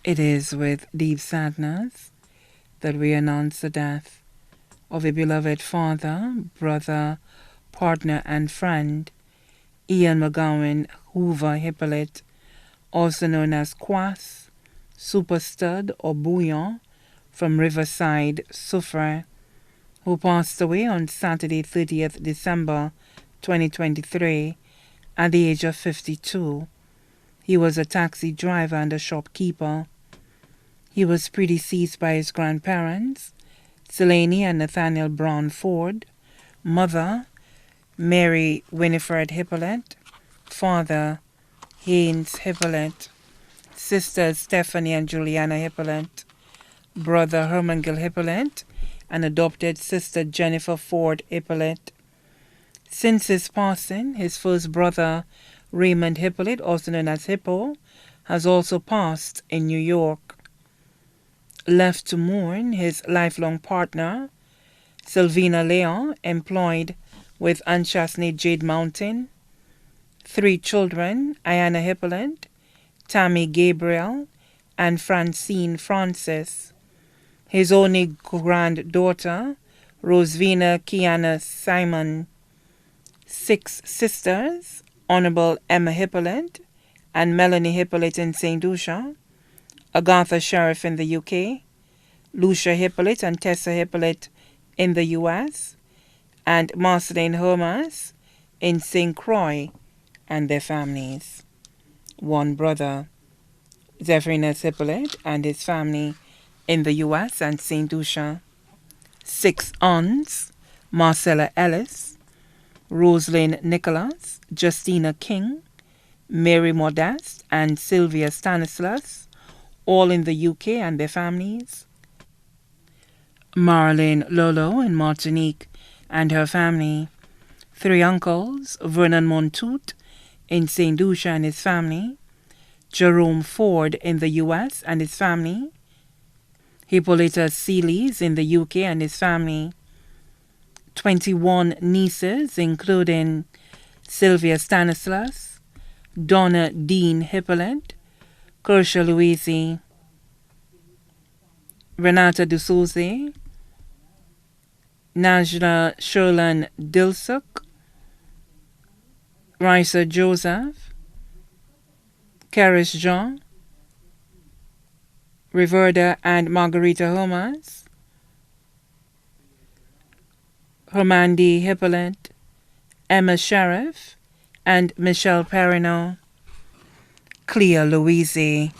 It is with deep sadness that we announce the death of a beloved father, brother, partner, and friend, Mc Gawin Hoover Hippolyte, also known as Quas, Super Stud, or Bouillon, from Riverside, Soufrière, who passed away on Saturday, 30th December 2023, at the age of 52. He was a taxi driver and a shopkeeper. He was predeceased by his grandparents, Selene and Nathaniel Brown Ford, mother, Mary Winifred Hippolyte, father, Haynes Hippolyte, sisters Stephanie and Juliana Hippolyte, brother Herman Gill Hippolyte, and adopted sister Jennifer Ford Hippolyte. Since his passing, his first brother, Raymond Hippolyte, also known as Hippo, has also passed in New York. Left to mourn his lifelong partner, Sylvina Leon, employed with Unchastened Jade Mountain, 3 children, Ayana Hippolyte, Tammy Gabriel, and Francine Francis. His only granddaughter, Rosevina Kiana Simon. 6 sisters, Honorable Emma Hippolyte and Melanie Hippolyte in St. Lucia, Agatha Sheriff in the UK, Lucia Hippolyte and Tessa Hippolyte in the US, and Marceline Hermas in St. Croix and their families. 1 brother, Zepherinus Hippolyte and his family in the US and St. Lucia. 6 aunts, Marcella Ellis, Rosalind Nicholas, Justina King, Mary Modeste, and Sylvia Stanislas, all in the UK and their families. Marlene Lolo in Martinique and her family. 3 uncles, Vernon Montoute in St. Lucia and his family, Jerome Ford in the US and his family, Hippolyta Seelys in the UK and his family, 21 nieces, including Sylvia Stanislas, Donna Dean Hippolyte, Kersha Louise, Renata D'Souza, Najla Sherlan Dilsuk, Raisa Joseph, Karis Jean, Riverda and Margarita Hermas, Hermandi Hippolyte, Emma Sheriff, and Michelle Perrineau, Clea Louise.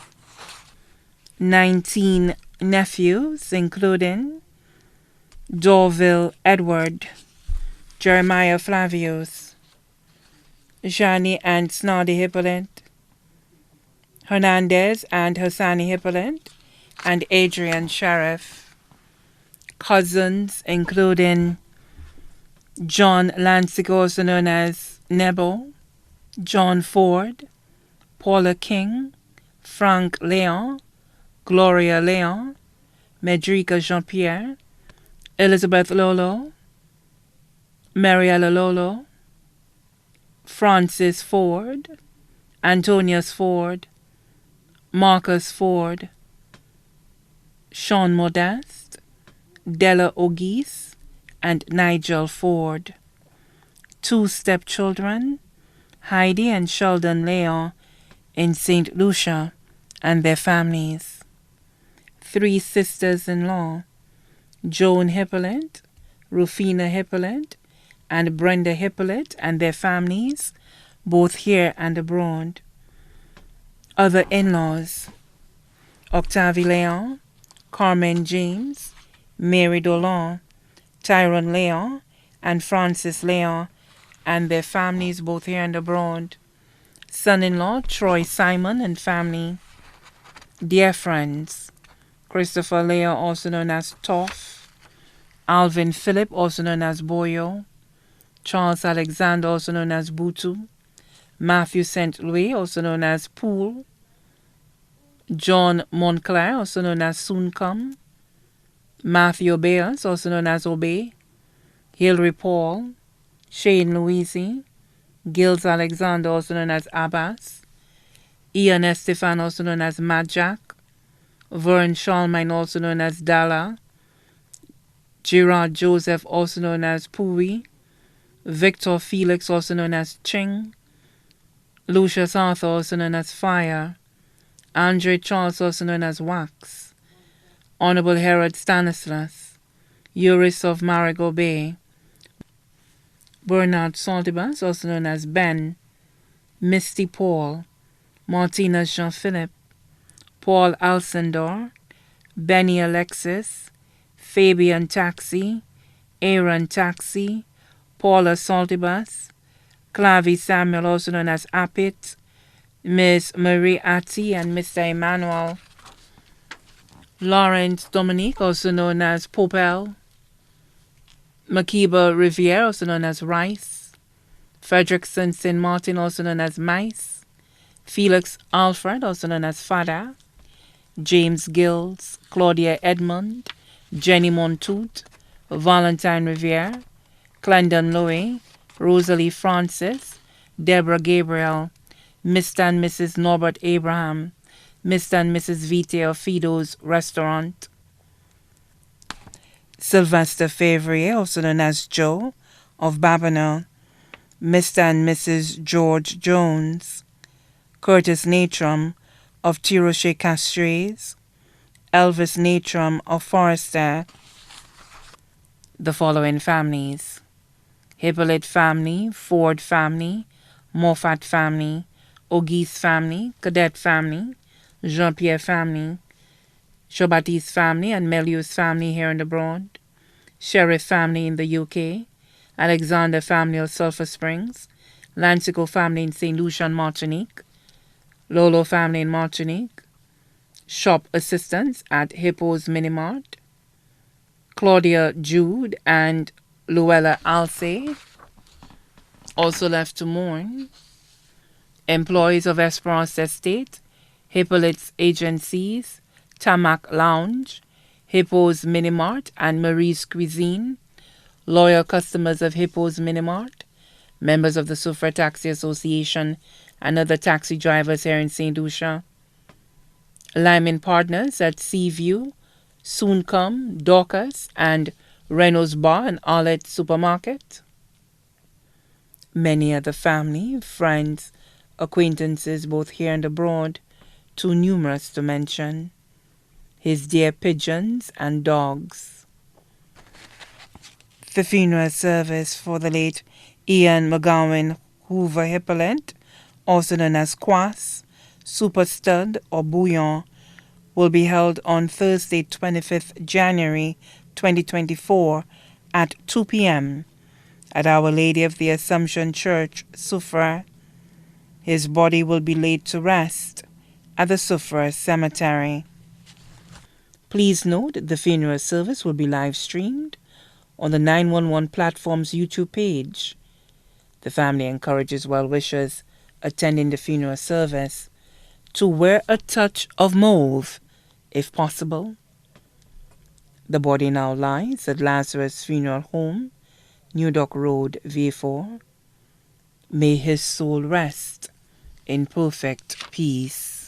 19 nephews, including Dorville Edward, Jeremiah Flavius, Jani and Snoddy Hippolyte, Hernandez and Hassani Hippolyte, and Adrian Sheriff. Cousins, including John Lansing, also known as Nebo, John Ford, Paula King, Frank Leon, Gloria Leon, Medrica Jean-Pierre, Elizabeth Lolo, Mariella Lolo, Francis Ford, Antonius Ford, Marcus Ford, Sean Modeste, Della Ogis, and Nigel Ford. 2 stepchildren, Heidi and Sheldon Leon in St. Lucia and their families. 3 sisters-in-law, Joan Hippolyte, Rufina Hippolyte, and Brenda Hippolyte and their families, both here and abroad. Other in-laws, Octavie Leon, Carmen James, Mary Dolan, Tyrone Leon, and Francis Leon, and their families both here and abroad. Son-in-law, Troy Simon and family. Dear friends, Christopher Leon, also known as Toff, Alvin Philip, also known as Boyo, Charles Alexander, also known as Butu, Matthew St. Louis, also known as Poole, John Montclair, also known as Soon Come, Matthew Obeas, also known as Obey, Hilary Paul, Shane Louise, Gilles Alexander, also known as Abbas, Ian Estefan, also known as Mad Jack, Vern Shalmine, also known as Dalla, Gerard Joseph, also known as Pui, Victor Felix, also known as Ching, Lucius Arthur, also known as Fire, Andre Charles, also known as Wax, Honorable Herod Stanislas, Euris of Marigot Bay, Bernard Saltibus, also known as Ben, Misty Paul, Martinez Jean-Philippe, Paul Alcindor, Benny Alexis, Fabian Taxi, Aaron Taxi, Paula Saltibus, Clavi Samuel, also known as Appet, Miss Marie Atty, and Mr. Emmanuel, Lawrence Dominique, also known as Popel, Makiba Riviere, also known as Rice, Frederickson St. Martin, also known as Mice, Felix Alfred, also known as Fada, James Gills, Claudia Edmond, Jenny Montoute, Valentine Riviere, Clendon Louis, Rosalie Francis, Deborah Gabriel, Mr. and Mrs. Norbert Abraham, Mr. and Mrs. Vite of Fido's Restaurant, Sylvester Favre, also known as Joe, of Babonneau, Mr. and Mrs. George Jones, Curtis Natrum, of Tiroche Castres, Elvis Natrum, of Forester. The following families: Hippolyte family, Ford family, Moffat family, Auguste family, Cadet family, Jean-Pierre family, Jean-Baptiste family and Melius family here and abroad, Sheriff family in the UK, Alexander family of Sulphur Springs, Lancico family in St. Lucia and Martinique, Lolo family in Martinique, shop assistants at Hippo's Minimart, Claudia Jude and Luella Alce, also left to mourn, employees of Esperance Estate, Hippolyte's Agencies, Tamak Lounge, Hippo's Minimart and Marie's Cuisine, loyal customers of Hippo's Minimart, members of the Soufriere Taxi Association and other taxi drivers here in St. Lucia, Lyman Partners at Seaview, Soon Come, Dorcas, and Reynolds Bar and Arlette Supermarket. Many other family, friends, acquaintances both here and abroad, too numerous to mention. His dear pigeons and dogs. The funeral service for the late Ian Mc Gawin Hoover Hippolyte, also known as Quas, Super Stud or Bouillon, will be held on Thursday, 25th January 2024 at 2 p.m. at Our Lady of the Assumption Church, Soufriere. His body will be laid to rest at the Soufriere Cemetery. Please note the funeral service will be live streamed on the 911 platform's YouTube page. The family encourages well-wishers attending the funeral service to wear a touch of mauve, if possible. The body now lies at Lazarus Funeral Home, New Dock Road, V4. May his soul rest in perfect peace.